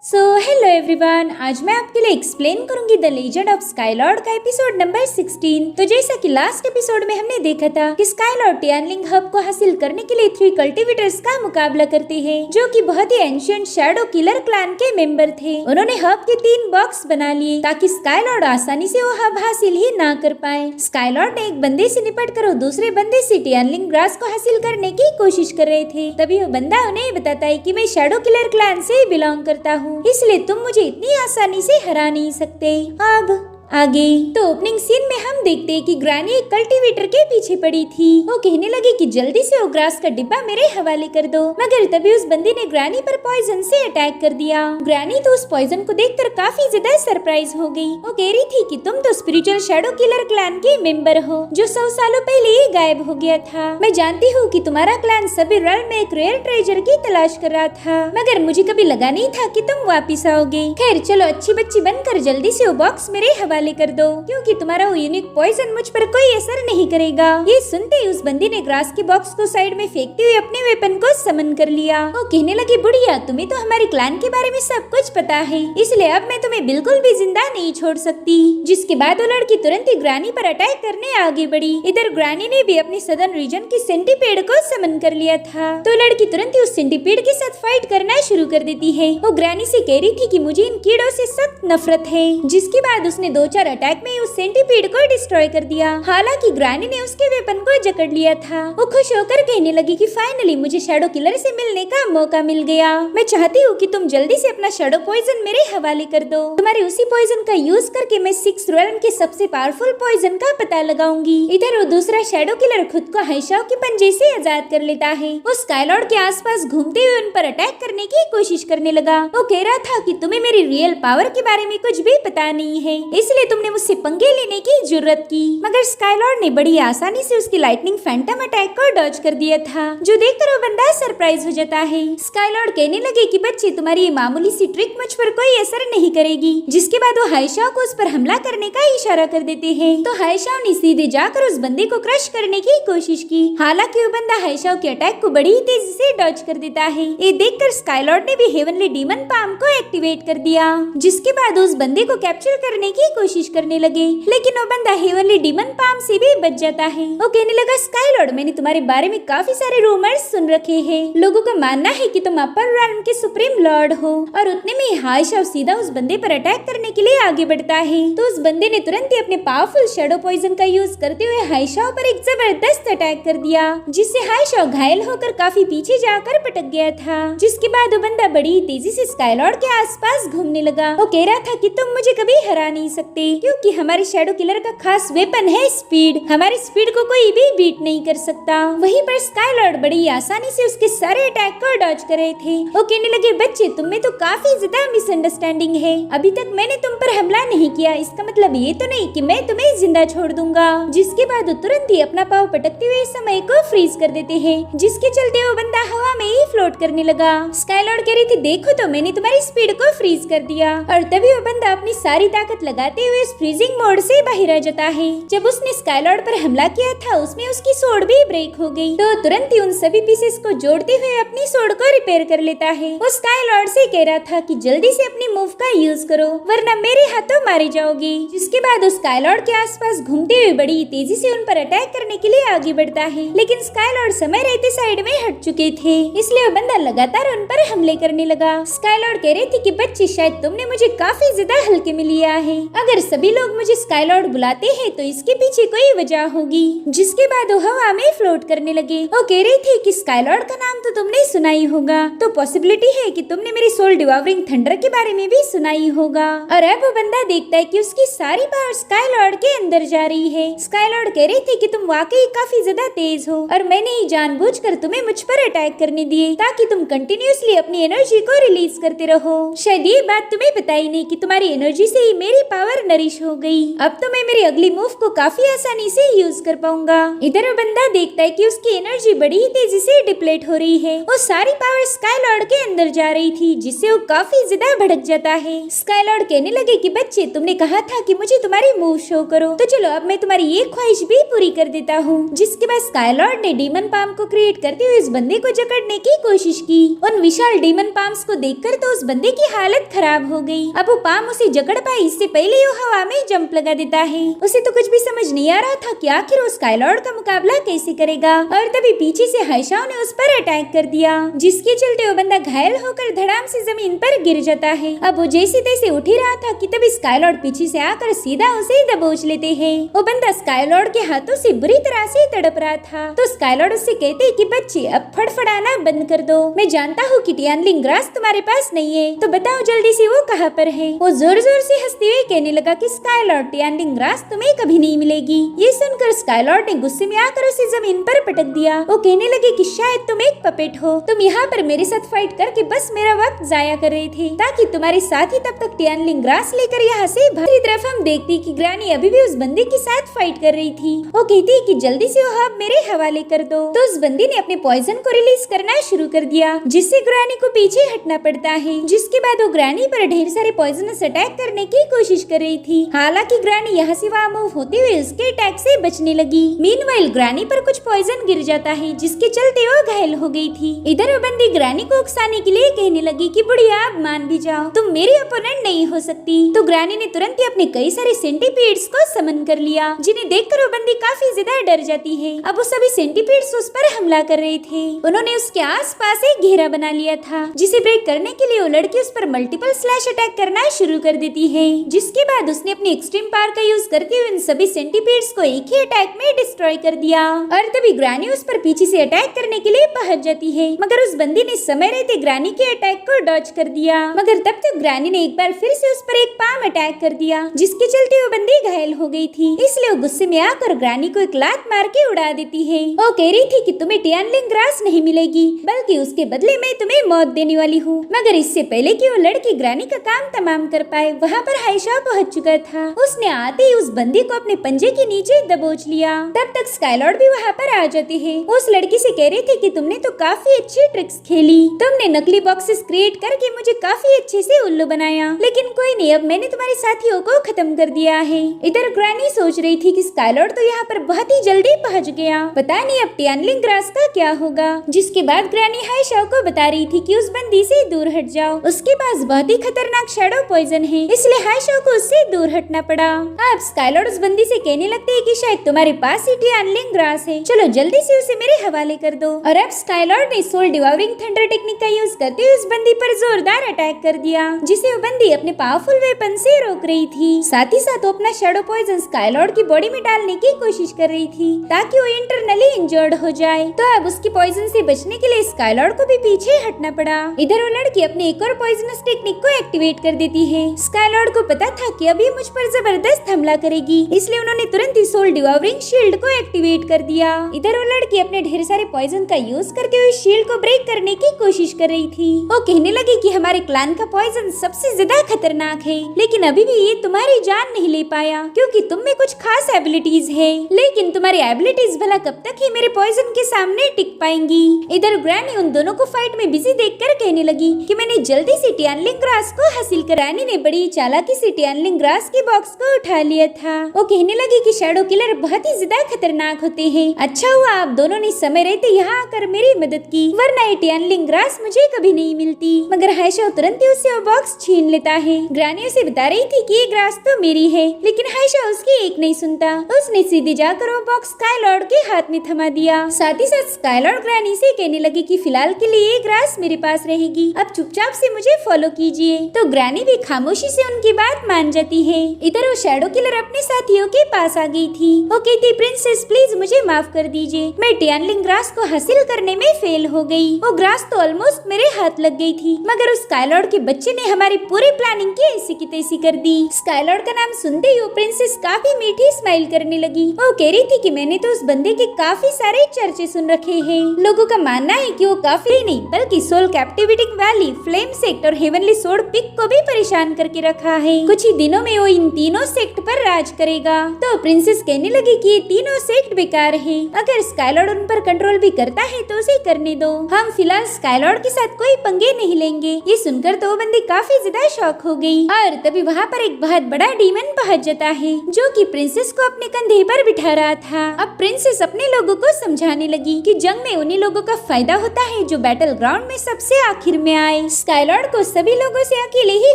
Hello everyone, आज मैं आपके लिए एक्सप्लेन करूंगी द लेजेंड ऑफ स्काईलॉर्ड का एपिसोड नंबर 16। तो जैसा कि लास्ट एपिसोड में हमने देखा था कि स्काईलॉर्ड टियानलिंग हब को हासिल करने के लिए 3 कल्टिवेटर्स का मुकाबला करते हैं, जो कि बहुत ही एंशिएंट शैडो किलर क्लैन के मेंबर थे। उन्होंने हब के 3 बॉक्स बना लिए ताकि स्काईलॉर्ड आसानी से वो हब हासिल ही ना कर पाए। स्काईलॉर्ड ने एक बंदे से निपट कर दूसरे बंदे से टियानलिंग ग्रास को हासिल करने की कोशिश कर रहे थे। तभी वो बंदा उन्हें बताता है कि मैं शैडो किलर क्लैन से बिलोंग करता हूँ, इसलिए तुम मुझे इतनी आसानी से हरा नहीं सकते। अब आगे तो ओपनिंग सीन में हम देखते हैं कि ग्रैनी एक कल्टीवेटर के पीछे पड़ी थी। वो कहने लगी कि जल्दी से वो ग्रास का डिब्बा मेरे हवाले कर दो, मगर तभी उस बंदी ने ग्रैनी पर पॉइजन से अटैक कर दिया। ग्रैनी तो उस पॉइजन को देखकर काफी ज्यादा सरप्राइज हो गई। वो कह रही थी कि तुम तो स्पिरिचुअल शैडो किलर क्लैन के मेंबर हो, जो 100 सालों पहले ही गायब हो गया था। मैं जानती हूँ कि तुम्हारा क्लैन सभी रेल्म में एक रेयर ट्रेजर की तलाश कर रहा था, मगर मुझे कभी लगा नहीं था कि तुम वापिस आओगे। खैर चलो, अच्छी बच्ची बनकर जल्दी से वो बॉक्स मेरे हवाले कर दो, क्योंकि तुम्हारा वो यूनिक पॉइजन मुझ पर कोई असर नहीं करेगा। ये सुनते ही उस बंदी ने ग्रास के बॉक्स को साइड में फेंकते हुए अपने वेपन को समन कर लिया। वो कहने लगी, बुढ़िया तुम्हें तो हमारे क्लैन के बारे में सब कुछ पता है, इसलिए अब मैं तुम्हें बिल्कुल भी जिंदा नहीं छोड़ सकती। जिसके बाद वो लड़की तुरंत ही ग्रैनी पर अटैक करने आगे बढ़ी। इधर ग्रैनी ने भी अपनी सदर्न रीजन की सेंटीपेड को समन कर लिया था, तो लड़की तुरंत ही उस सेंटीपेड के साथ फाइट करना शुरू कर देती है। वो ग्रैनी से कह रही थी कि मुझे इन कीड़ों से सख्त नफरत है। जिसके बाद उसने 2-4 अटैक में उस सेंटीपीड को डिस्ट्रॉय कर दिया। हालांकि ग्रैनी ने उसके वेपन को जकड़ लिया था। वो खुश होकर कहने लगी कि फाइनली मुझे शैडो किलर से मिलने का मौका मिल गया। मैं चाहती हूँ कि तुम जल्दी से अपना शैडो पॉइजन मेरे हवाले कर दो। तुम्हारे उसी पॉइजन का यूज करके मैं 6 रेल्म के सबसे पावरफुल पॉइजन का पता लगाऊंगी। इधर वो दूसरा शैडो किलर खुद को हाइशाओ के पंजे से आजाद कर लेता है। वो स्काईलॉर्ड के आसपास घूमते हुए उन पर अटैक करने की कोशिश करने लगा। वो कह रहा था कि तुम्हें मेरी रियल पावर के बारे में कुछ भी पता नहीं है, इसलिए तुमने मुझसे पंगे लेने की जरूरत की। मगर स्काईलॉर्ड ने बड़ी आसानी से उसकी लाइटनिंग फैंटम अटैक को डॉज कर दिया था, जो देखकर वो बंदा सरप्राइज हो जाता है। स्काईलॉर्ड कहने लगे कि बच्चे तुम्हारी ये मामूली सी ट्रिक मुझ पर कोई असर नहीं करेगी। जिसके बाद वो हाइशाओ को उस पर हमला करने का इशारा कर देते हैं। तो हाइशाओ ने सीधे जाकर उस बंदे को क्रश करने की कोशिश की। हालांकि वो बंदा हाइशाओ के अटैक को बड़ी तेजी से डॉज कर देता है। ये देखकर स्काईलॉर्ड ने भी हेवनली डीमन पाम को एक्टिवेट कर दिया। जिसके बाद उस बंदे को कैप्चर करने की कोशिश करने लगे, लेकिन वो बंदा हेवनली डीमन पाम से भी बच जाता है। वो कहने लगा, स्काईलॉर्ड मैंने तुम्हारे बारे में काफी सारे रूमर्स सुन रखे हैं। लोगों का मानना है कि तुम अपर रेल्म के सुप्रीम लॉर्ड हो। और उतने में हाइशाओ सीधा उस बंदे पर अटैक करने के लिए आगे बढ़ता है। तो उस बंदे ने तुरंत ही अपने पावरफुल शैडो पॉइजन का यूज करते हुए हाइशाओ पर एक जबरदस्त अटैक कर दिया, जिससे हाइशाओ घायल होकर काफी पीछे जाकर पटक गया था। जिसके बाद वो बंदा बड़ी तेजी से स्काईलॉर्ड के आसपास घूमने लगा। वो कह रहा था कि तुम मुझे कभी हरा नहीं सकते, क्योंकि हमारे शैडो किलर का खास वेपन है स्पीड। हमारी स्पीड को कोई भी बीट नहीं कर सकता। वहीं पर स्काईलॉर्ड बड़ी आसानी से उसके सारे अटैक को डॉज कर रहे थे। वो कहने लगे, बच्चे तुम में तो काफी ज्यादा मिसअंडरस्टैंडिंग है। अभी तक मैंने तुम पर हमला नहीं किया, इसका मतलब ये तो नहीं कि मैं तुम्हें जिंदा छोड़ दूंगा। जिसके बाद वो तुरंत ही अपना पाव पटकते हुए समय को फ्रीज कर देते हैं, जिसके चलते वो बंदा हवा में ही फ्लोट करने लगा। स्काईलॉर्ड कह रही थी, देखो तो मैंने तुम्हारी स्पीड को फ्रीज कर दिया। और तभी वो बंदा अपनी सारी ताकत लगाते हुए फ्रीजिंग मोड से बाहर आ जाता है। जब उसने स्काईलॉर्ड पर हमला किया था, उसमें उसकी सोड भी ब्रेक हो गई। तो तुरंत ही उन सभी पीसेस को जोड़ते हुए अपनी सोड को रिपेयर कर लेता है। वो स्काईलॉर्ड से कह रहा था कि जल्दी से अपनी मूव का यूज करो, वरना मेरे हाथों मारे जाओगी। जिसके बाद वो स्काईलॉर्ड के आसपास घूमते हुए बड़ी तेजी से उन पर अटैक करने के लिए आगे बढ़ता है। लेकिन स्काईलॉर्ड समय रहते साइड में हट चुके थे, इसलिए वो बंदा लगातार उन पर हमले करने लगा। स्काईलॉर्ड कह रहे थे कि बच्चे शायद तुमने मुझे काफी ज्यादा हल्के में लिया है। अगर सभी लोग मुझे स्काईलॉर्ड बुलाते हैं तो इसके पीछे कोई वजह होगी। जिसके बाद वो हवा में फ्लोट करने लगे। वो कह रही थी कि स्काईलॉर्ड का नाम तो तुमने सुना ही होगा, तो पॉसिबिलिटी है कि तुमने मेरी सोल डिवॉरिंग थंडर के बारे में भी सुना ही होगा। और अब वो बंदा देखता है कि उसकी सारी पावर स्काईलॉर्ड के अंदर जा रही है। स्काईलॉर्ड कह रही थी कि तुम वाकई काफी ज्यादा तेज हो, और मैंने ही जानबूझकर तुम्हें मुझ पर अटैक करने दिए, ताकि तुम कंटिन्यूअसली अपनी एनर्जी को रिलीज करते रहो। शायद ये बात तुम्हें पता ही नहीं कि तुम्हारी एनर्जी से ही मेरी पावर नरिश हो गई। अब तो मैं मेरी अगली मूव को काफी आसानी से यूज कर पाऊंगा। इधर वो बंदा देखता है कि उसकी एनर्जी बड़ी ही तेजी से डिप्लेट हो रही है। वो सारी पावर स्काईलॉर्ड के अंदर जा रही थी, जिससे वो काफी ज्यादा भड़क जाता है। स्काईलॉर्ड कहने लगे कि बच्चे, तुमने कहा था कि मुझे तुम्हारी मूव शो करो, तो चलो अब मैं तुम्हारी ये ख्वाहिश भी पूरी कर देता हूँ। जिसके बाद स्काईलॉर्ड ने डीमन पाम को क्रिएट करते हुए उस बंदे को जकड़ने की कोशिश की। उन विशाल डीमन पाम्स को देखकर तो उस बंदे की हालत खराब हो गई। अब वो पाम उसे जकड़ पाए इससे पहले वो हवा में जंप लगा देता है। उसे तो कुछ भी समझ नहीं आ रहा था कि आखिर वो स्काईलॉर्ड का मुकाबला कैसे करेगा। और तभी पीछे से हाइशाओ ने उस पर अटैक कर दिया, जिसके चलते वो बंदा घायल होकर धड़ाम से जमीन पर गिर जाता है। अब वो जैसे तैसे उठ ही रहा था कि तभी स्काईलॉर्ड पीछे से आकर सीधा उसे दबोच लेते हैं। वो बंदा स्काईलॉर्ड के हाथों से बुरी तरह से तड़प रहा था। तो स्काईलॉर्ड उससे कहते कि बच्चे, अब फड़फड़ाना बंद कर दो। मैं जानता हूँ कि टियानलिंग ग्रास तुम्हारे पास नहीं है, तो बताओ जल्दी से वो कहाँ पर है। वो जोर जोर से हंसते हुए कहने लगा कि स्काईलॉर्ड, टियानलिंग ग्रास तुम्हें कभी नहीं मिलेगी। ये सुनकर स्काईलॉर्ड ने गुस्से में आकर उसे जमीन पर पटक दिया। वो कहने लगे कि शायद तुम एक पपेट हो, तुम यहाँ पर मेरे साथ फाइट करके बस मेरा वक्त जाया कर रहे थे ताकि तुम्हारे साथ ही तब तक टियानलिंग ग्रास लेकर यहाँ से दूसरी तरफ हम देखती कि ग्रानी अभी भी उस बंदे के साथ फाइट कर रही थी। वो कहती कि जल्दी से वो अब मेरे हवाले कर दो। तो उस बंदी ने अपने पॉइजन को रिलीज करना शुरू कर दिया, जिससे ग्रानी को पीछे हटना पड़ता है। जिसके बाद वो ग्रानी पर ढेर सारे पॉइजनस अटैक करने की कोशिश कर रही थी। हालांकि ग्रानी यहाँ से वहाँ मूव होते हुए उसके अटैक से बचने लगी। मीनवाइल ग्रानी पर कुछ पॉइजन गिर जाता है, जिसके चलते वो घायल हो गई थी। इधर वो बंदी ग्रानी को उकसाने के लिए कहने लगी कि बुढ़िया, आप मान भी जाओ, तुम मेरी अपोनेंट नहीं हो सकती। तो ग्रानी ने तुरंत ही अपने कई सारे सेंटीपीड्स को समन कर लिया, जिन्हें देखकर वो बंदी काफी ज्यादा डर जाती है। अब वो सभी सेंटीपीड्स उस पर हमला कर रहे थे। उन्होंने उसके आसपास एक घेरा बना लिया था, जिसे ब्रेक करने के लिए वो लड़की उस पर मल्टीपल स्लैश अटैक करना शुरू कर देती है। जिसके बाद उसने अपनी एक्सट्रीम पावर का यूज करते हुए उन सभी सेंटीपीड्स को एक ही अटैक में डिस्ट्रॉय कर दिया। और तभी ग्रानी उस पर पीछे से अटैक करने के लिए पहुंच जाती है, मगर उस बंदी ने समय रहते ग्रानी के अटैक को डॉज कर दिया। मगर तब तक ग्रानी ने एक बार फिर से उस पर एक पाम अटैक कर दिया, जिसके चलते वो बंदी घायल हो गई थी। इसलिए वो गुस्से में आकर ग्रानी को एक लात मार के उड़ा देती है। वो कह रही थी कि तुम्हें टियानलिंग ग्रास नहीं मिलेगी, बल्कि उसके बदले में तुम्हें मौत देने वाली हूँ। मगर इससे पहले कि वो लड़की ग्रानी का काम तमाम कर पाए, वहाँ पर हाइशा पहुँच चुका था। उसने आते ही उस बंदी को अपने पंजे के नीचे दबोच लिया। तब तक स्काईलॉर्ड भी वहाँ पर आ जाते हैं। उस लड़की से कह रही थी कि तुमने तो काफी अच्छी ट्रिक्स खेली, तुमने नकली बॉक्सेस क्रिएट करके मुझे काफी अच्छे से उल्लू बनाया, लेकिन कोई नहीं, अब मैंने तुम्हारे साथियों को खत्म कर दिया है। इधर ग्रानी सोच रही थी कि स्काईलॉर्ड तो यहाँ पर बहुत ही जल्दी पहुँच गया, पता नहीं अब टियानलिंग ग्रास का क्या होगा। जिसके बाद ग्रानी हाइशा को बता रही थी कि उस बंदी से दूर हट जाओ, उसके पास बहुत ही खतरनाक शैडो पॉइजन है, इसलिए हाइशा को उससे दूर हटना पड़ा। अब स्काईलॉर्ड उस बंदी से कहने लगते हैं कि शायद तुम्हारे पास ही टियानलिंग ग्रास है, चलो जल्दी से उसे मेरे हवाले कर दो। और अब स्काईलॉर्ड ने सोल डिवावरिंग थंडर टेक्निक का यूज करते हुए उस बंदी पर जोरदार अटैक कर दिया, जिसे वो बंदी अपने पावरफुल वेपन से रोक रही थी। साथ ही साथ वो अपना शैडो पॉइजन स्काईलॉर्ड की बॉडी में डालने की कोशिश कर रही थी, ताकि वो इंटरनली इंजर्ड हो जाए। तो अब उसकी पॉइजन से बचने के लिए स्काईलॉर्ड को भी पीछे हटना पड़ा। इधर वो लड़की अपने एक और पॉइजनस टेक्निक को एक्टिवेट कर देती है। स्काईलॉर्ड को पता था कि अभी मुझ पर जबरदस्त हमला करेगी, इसलिए उन्होंने तुरंत ही सोल डिवावरिंग शील्ड को एक्टिवेट कर दिया। इधर वो लड़की अपने ढेर सारे पॉइजन का यूज करके हुए शील्ड को ब्रेक करने की कोशिश कर रही थी। वो कहने लगी कि हमारे क्लैन का पॉइजन सबसे ज्यादा खतरनाक है, लेकिन अभी भी ये तुम्हारी जान नहीं ले पाया, क्योंकि तुम में कुछ खास एबिलिटीज है, लेकिन तुम्हारी एबिलिटीज भला कब तक ही मेरे पॉइजन के सामने टिक पाएंगी। इधर ग्रैनी उन दोनों को फाइट में बिजी देखकर कहने लगी कि मैंने जल्दी से टियानलिंग ग्रास को हासिल कर। ग्रैनी ने बड़ी चालाकी से टियानलिंग ग्रास के बॉक्स को उठा लिया था। वो कहने लगी कि शैडो किलर बहुत ही ज्यादा खतरनाक होते हैं, अच्छा हुआ आप दोनों ने समय रहते यहाँ आकर मेरी मदद की, वरना ये टियानलिंग ग्रास मुझे कभी नहीं मिलती। मगर हाइशा तुरंत ही उससे वो बॉक्स छीन लेता है। ग्रानी उसे बता रही थी कि ये ग्रास तो मेरी है, लेकिन हाइशा उसकी एक नहीं सुनता। उसने सीधे जाकर वो बॉक्स स्काईलॉर्ड के हाथ में थमा दिया। साथ ही साथ स्काईलॉर्ड ग्रानी से कहने लगी कि फिलहाल के लिए ये ग्रास मेरे पास रहेगी, अब चुपचाप से मुझे फॉलो कीजिए। तो ग्रानी भी खामोशी से उनकी बात मान जाती है। इधर वो शैडो किलर अपने साथियों के पास आ गई थी। वो कहती प्रिंसेस प्लीज मुझे माफ कर दीजिए, मैं टियानलिंग ग्रास को हासिल करने में फेल हो गई। वो ग्रास तो ऑलमोस्ट मेरे हाथ लग गई थी, मगर उस स्काईलॉर्ड के बच्चे ने हमारी पूरी प्लानिंग की ऐसी की तैसी कर दी। स्काईलॉर्ड का नाम सुनते ही वो प्रिंसेस काफी मीठी स्माइल करने लगी। वो कह रही थी कि मैंने तो उस बंदे के काफी सारे चर्चे सुन रखे हैं। लोगों का मानना है कि वो काफी नहीं बल्कि soul captivity valley, flame sect और हेवनली सोर्ड पिक को भी परेशान करके रखा है। कुछ ही दिनों में वो इन तीनों सेक्ट पर राज करेगा। तो प्रिंसेस कहने लगी कि ये तीनों सेक्ट बेकार है, अगर स्काईलॉर्ड उन पर कंट्रोल भी करता है तो उसे करने दो, हम फिलहाल स्काईलॉर्ड के साथ कोई पंगे नहीं लेंगे। ये सुनकर तो वो बंदी बंदी काफी ज्यादा शॉक हो गई और तभी वहाँ पर एक बहुत बड़ा डीमन पहुँच जाता है जो कि प्रिंसेस को अपने कंधे पर बिठा रहा था। अब प्रिंसेस अपने लोगों को समझाने लगी कि जंग में उन्हीं लोगों का फायदा होता है जो बैटल ग्राउंड में सबसे आखिर में आए। स्काईलॉर्ड को सभी लोगों से अकेले ही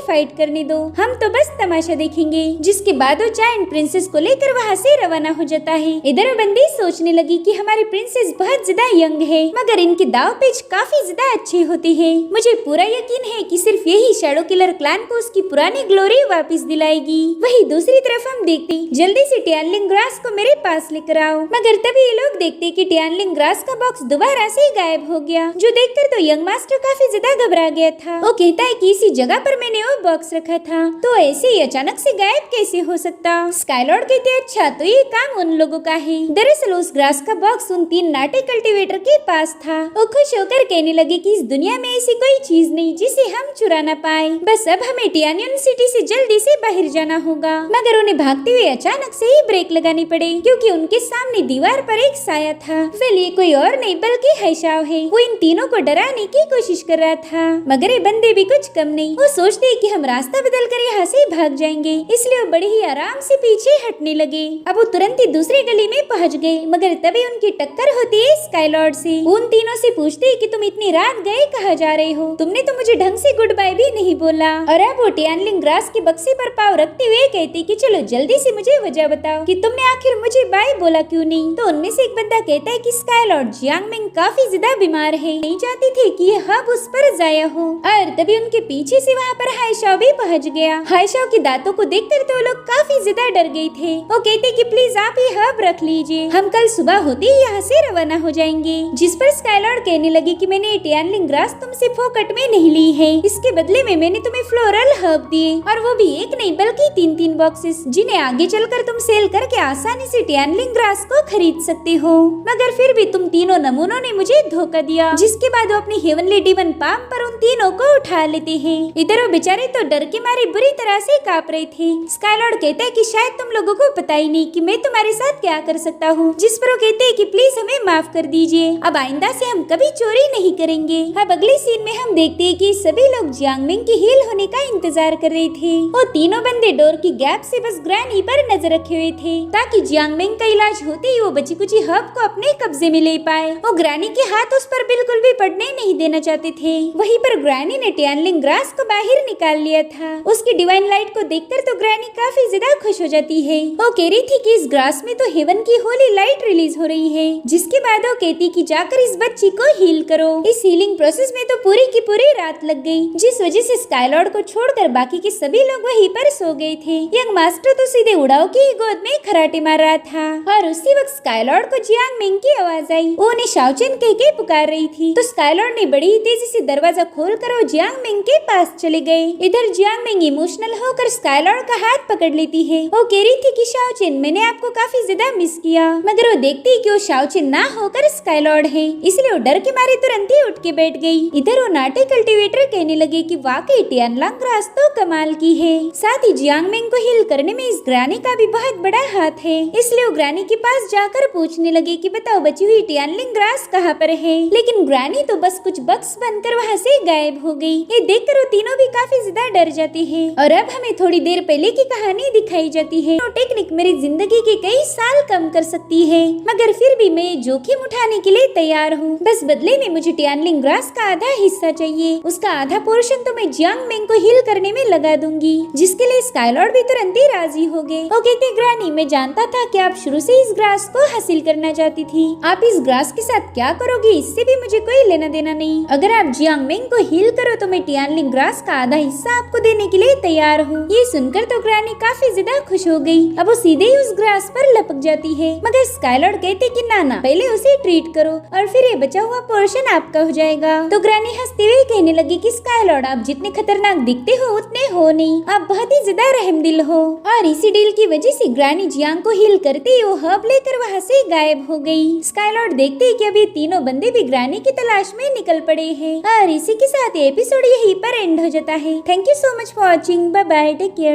फाइट करने दो, हम तो बस तमाशा देखेंगे। जिसके बाद वो जायंट प्रिंसेस को लेकर वहाँ से रवाना हो जाता है। इधर वो बंदी सोचने लगी कि हमारी प्रिंसेस बहुत ज्यादा यंग है मगर इनके दाव पेच काफी ज्यादा अच्छे होते हैं। मुझे पूरा यकीन है कि सिर्फ यही शैडो किलर क्लैन को उसकी पुरानी ग्लोरी वापस दिलाएगी। वही दूसरी तरफ हम देखते जल्दी से टियानलिंग ग्रास को मेरे पास लेकर आओ, मगर तभी ये लोग देखते कि टियानलिंग ग्रास का बॉक्स दोबारा से गायब हो गया, जो देखकर तो यंग मास्टर काफी ज्यादा घबरा गया था। वो कहता है कि इसी जगह पर मैंने वो बॉक्स रखा था, तो ऐसे ही अचानक से गायब कैसे हो सकता। स्काईलॉर्ड कहते अच्छा तो ये काम उन लोगों का है। दरअसल उस ग्रास का बॉक्स उन 3 नाटे कल्टीवेटर के पास था। वो खुश होकर कहने लगे कि इस दुनिया में ऐसी कोई चीज नहीं जिसे हम चुरा न पाए, बस अब हमें टियानियन सिटी से जल्दी से बाहर जाना होगा। मगर उन्हें भागते हुए अचानक से ही ब्रेक लगानी पड़े क्योंकि उनके सामने दीवार पर एक साया था। फिर ये कोई और नहीं बल्कि हैशाव है। वो इन तीनों को डराने की कोशिश कर रहा था मगर ये बंदे भी कुछ कम नहीं। वो सोचते कि हम रास्ता बदल कर यहाँ से भाग जाएंगे, इसलिए वो बड़े ही आराम से पीछे हटने लगे। अब वो तुरंत ही दूसरी गली में पहुँच गए मगर तभी उनकी टक्कर होती है स्काईलॉर्ड से। उन तीनों से पूछते कि तुम इतनी रात गए कहाँ जा रहे हो, तुमने तो मुझे ढंग से गुड बाय भी नहीं बोला। और अब वो टियानलिंग ग्रास के बक्से पर पाँव रखते हुए कहते कि चलो जल्दी से मुझे वजह बताओ कि तुमने आखिर मुझे बाय बोला क्यों नहीं। तो उनमें से एक बंदा कहता है कि स्काईलॉर्ड जियांगमिंग काफी ज्यादा बीमार है, नहीं चाहती थी कि यह हब उस पर जाया हो। और तभी उनके पीछे से वहाँ पर हाइशाओ भी पहुँच गया। हाइशाओ के दांतों को देखकर तो लोग काफी ज्यादा डर गए थे। वो कहते कि प्लीज आप ये हब रख लीजिए, हम कल सुबह होते ही यहाँ से रवाना हो जाएंगे। जिस पर स्काईलॉर्ड कहने लगे कि मैंने टियानलिंग ग्रास तुमसे फोकट में नहीं ली है, इसके बदले में मैंने तुम्हें फ्लोरल हर्ब दिए और वो भी एक नहीं बल्कि 3-3 बॉक्सेस, जिन्हें आगे चलकर तुम सेल करके आसानी से टियानलिंग ग्रास को खरीद सकते हो। मगर फिर भी तुम तीनों नमूनों ने मुझे धोखा दिया। जिसके बाद वो अपनी हेवनली डीमन पाम पर उन तीनों को उठा लेते हैं। इधर वो बेचारे तो डर के मारे बुरी तरह से कांप रहे थे। स्काईलॉर्ड कहता है कि शायद तुम लोगों को पता ही नहीं कि मैं तुम्हारे साथ क्या कर सकता हूँ। जिस पर वो कहते हैं कि प्लीज हमें माफ कर दीजिए, अब आइंदा से हम कभी चोरी नहीं करेंगे। अब अगले सीन में हम देखते हैं कि सभी लोग जियांगमिंग की हील होने का इंतजार कर रहे थे। वो तीनों बंदे डोर की गैप से बस ग्रैनी पर नजर रखे हुए थे ताकि जियांगमिंग का इलाज होते ही वो बची कुची हब को अपने कब्जे में ले पाए। वो ग्रैनी के हाथ उस पर बिल्कुल भी पड़ने नहीं देना चाहते थे। वहीं पर ग्रैनी ने टियानलिंग ग्रास को बाहर निकाल लिया था। उसकी डिवाइन लाइट को देखकर तो ग्रैनी काफी ज्यादा खुश हो जाती है। वो कह रही थी कि इस ग्रास में तो हेवन की होली लाइट रिलीज हो रही है। जिसके बाद वो कहती कि जाकर इस बच्ची को हील करो। इस हीलिंग प्रोसेस में तो पूरी की पूरी रात लग गई, जिस वजह से स्काईलॉर्ड को छोड़कर बाकी के सभी लोग वहीं पर सो गए थे। यंग मास्टर तो सीधे उड़ाओ की गोद में खराटे मार रहा था और उसी वक्त स्काईलॉर्ड को जियांगमिंग की आवाज आई। वो उन्हें शाओचेन कह के पुकार रही थी। तो स्काईलॉर्ड ने बड़ी ही तेजी से दरवाजा खोलकर वो जियांगमिंग के पास चले गए। इधर जियांगमिंग इमोशनल होकर स्काईलॉर्ड का हाथ पकड़ लेती है। वो कह रही थी कि शाओचेन मैंने आपको काफी ज्यादा मिस किया, मगर वो देखती कि वो शाओचेन ना होकर स्काईलॉर्ड है, इसलिए वो डर के मारे तुरंत ही उठ के बैठ गई। इधर वो नाटे कल्टीवेटर कहने लगे कि वाकई टियानलिंग ग्रास तो कमाल की है। साथ ही जियांगमिंग को हील करने में इस ग्रैनी का भी बहुत बड़ा हाथ है। इसलिए वो ग्रैनी के पास जाकर पूछने लगे कि बताओ बची हुई टियानलिंग ग्रास कहाँ पर है। लेकिन ग्रैनी तो बस कुछ बक्स बनकर वहाँ से गायब हो गई। ये देखकर वो तीनों भी काफी ज्यादा डर जाते हैं। और अब हमें थोड़ी देर पहले की कहानी दिखाई जाती है। टेक्निक मेरी जिंदगी के कई साल कम कर सकती है, मगर फिर भी मैं जोखिम उठाने के लिए तैयार हूँ। बस बदले में मुझे टियानलिंग ग्रास का आधा हिस्सा चाहिए। उसका आधा पोर्शन तो मैं जियांगमिंग को हील करने में लगा दूंगी, जिसके लिए स्काईलॉर्ड भी तुरंत ही राजी हो गए। वो कहते ग्रैनी मैं जानता था कि आप शुरू से इस ग्रास को हासिल करना चाहती थी। आप इस ग्रास के साथ क्या करोगी इससे भी मुझे कोई लेना देना नहीं। अगर आप जियांगमिंग को हील करो तो मैं टियानलिंग ग्रास का आधा हिस्सा आपको देने के लिए तैयार हूँ। ये सुनकर तो ग्रैनी काफी ज्यादा खुश हो गई। अब वो सीधे ही उस ग्रास पर लपक जाती है, मगर स्काईलॉर्ड कहते कि ना पहले उसे ट्रीट करो और फिर ये बचा हुआ पोर्शन आपका हो जाएगा। तो ग्रैनी हंसते हुए कहने लगी कि स्काईलॉर्ड आप जितने खतरनाक दिखते हो उतने हो नहीं, आप बहुत ही ज्यादा रहमदिल हो। और इसी डील की वजह से ग्रैनी जियांग को हील करते ही वो हर्ब लेकर वहाँ से गायब हो गई। स्काईलॉर्ड देखते ही कि अब ये तीनों बंदे भी ग्रैनी की तलाश में निकल पड़े हैं। और इसी के साथ ये एपिसोड यहीं पर एंड हो जाता है। Thank you so much for watching. Bye bye, take care.